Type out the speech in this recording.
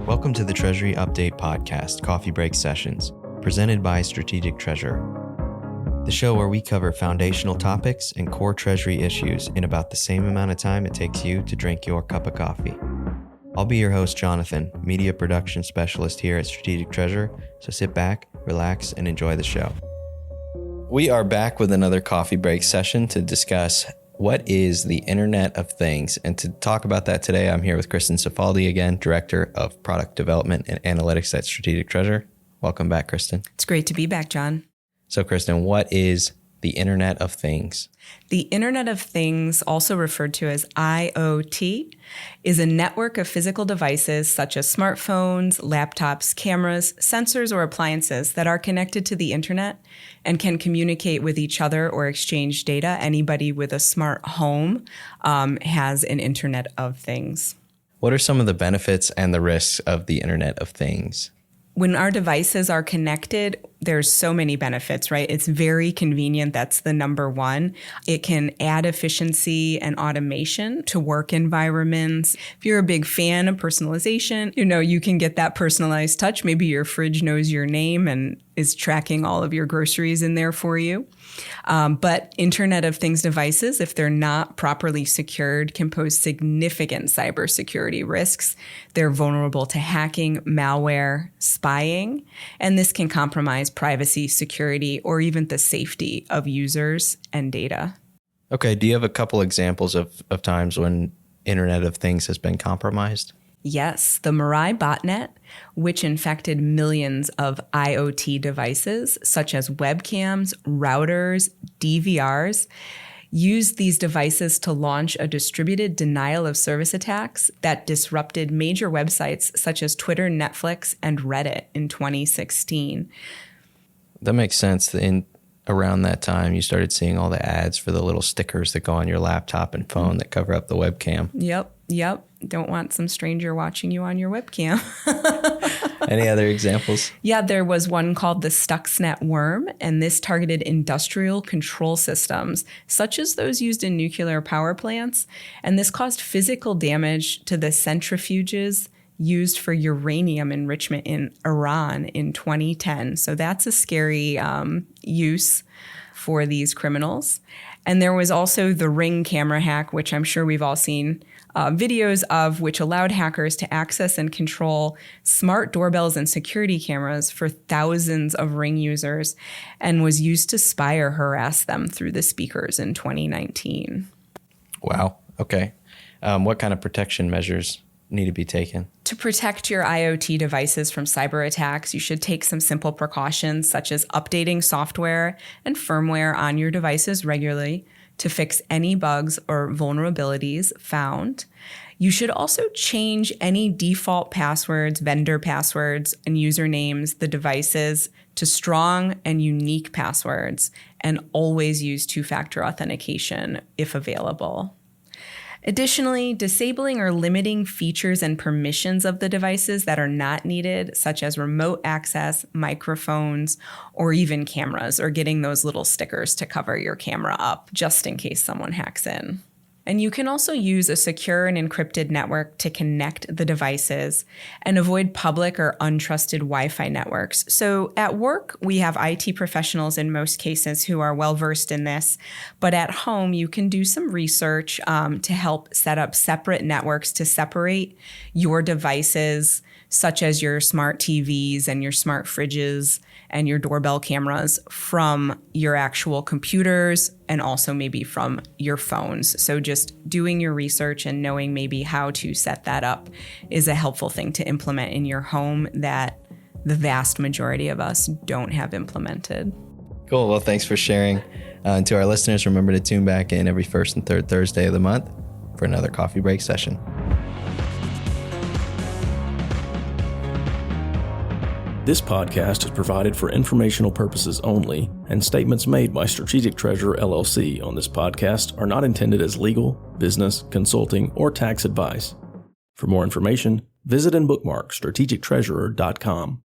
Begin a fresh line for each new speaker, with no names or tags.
Welcome to the Treasury Update Podcast, Coffee Break Sessions, presented by Strategic Treasurer, the show where we cover foundational topics and core Treasury issues in about the same amount of time it takes you to drink your cup of coffee. I'll be your host, Jonathan, Media Production Specialist here at Strategic Treasurer, so sit back, relax, and enjoy the show. We are back with another coffee break session to discuss what is the Internet of Things. And to talk about that today, I'm here with Christin Cifaldi again, Director of Product Development and Analytics at Strategic Treasurer. Welcome back, Christin.
It's great to be back, John.
So, Christin, what is the Internet of Things?
The Internet of Things, also referred to as IoT, is a network of physical devices such as smartphones, laptops, cameras, sensors, or appliances that are connected to the Internet and can communicate with each other or exchange data. Anybody with a smart home has an Internet of Things.
What are some of the benefits and the risks of the Internet of Things?
When our devices are connected, there's so many benefits, right? It's very convenient. That's the number one. It can add efficiency and automation to work environments. If you're a big fan of personalization, you can get that personalized touch. Maybe your fridge knows your name and is tracking all of your groceries in there for you. But Internet of Things devices, if they're not properly secured, can pose significant cybersecurity risks. They're vulnerable to hacking, malware, spying, and this can compromise privacy, security, or even the safety of users and data.
Okay, do you have a couple examples of times when Internet of Things has been compromised?
Yes, the Mirai botnet, which infected millions of IoT devices, such as webcams, routers, DVRs, used these devices to launch a distributed denial of service attacks that disrupted major websites such as Twitter, Netflix, and Reddit in 2016.
That makes sense. Around that time, you started seeing all the ads for the little stickers that go on your laptop and phone that cover up the webcam.
Yep. Don't want some stranger watching you on your webcam.
Any other examples?
Yeah, there was one called the Stuxnet worm, and this targeted industrial control systems, such as those used in nuclear power plants. And this caused physical damage to the centrifuges used for uranium enrichment in Iran in 2010. So that's a scary use for these criminals. And there was also the Ring camera hack, which I'm sure we've all seen videos of, which allowed hackers to access and control smart doorbells and security cameras for thousands of Ring users and was used to spy or harass them through the speakers in 2019.
Wow. Okay. What kind of protection measures need to be taken?
To protect your IoT devices from cyber attacks, you should take some simple precautions such as updating software and firmware on your devices regularly to fix any bugs or vulnerabilities found. You should also change any default passwords, vendor passwords, and usernames, the devices, to strong and unique passwords, and always use two-factor authentication if available. Additionally, disabling or limiting features and permissions of the devices that are not needed, such as remote access, microphones, or even cameras, or getting those little stickers to cover your camera up just in case someone hacks in. And you can also use a secure and encrypted network to connect the devices and avoid public or untrusted Wi-Fi networks. So at work, we have IT professionals in most cases who are well-versed in this, but at home, you can do some research to help set up separate networks to separate your devices, such as your smart TVs and your smart fridges and your doorbell cameras, from your actual computers and also maybe from your phones. So just doing your research and knowing maybe how to set that up is a helpful thing to implement in your home that the vast majority of us don't have implemented.
Cool. Well, thanks for sharing. And to our listeners, remember to tune back in every first and third Thursday of the month for another coffee break session.
This podcast is provided for informational purposes only, and statements made by Strategic Treasurer LLC on this podcast are not intended as legal, business, consulting, or tax advice. For more information, visit and bookmark strategictreasurer.com.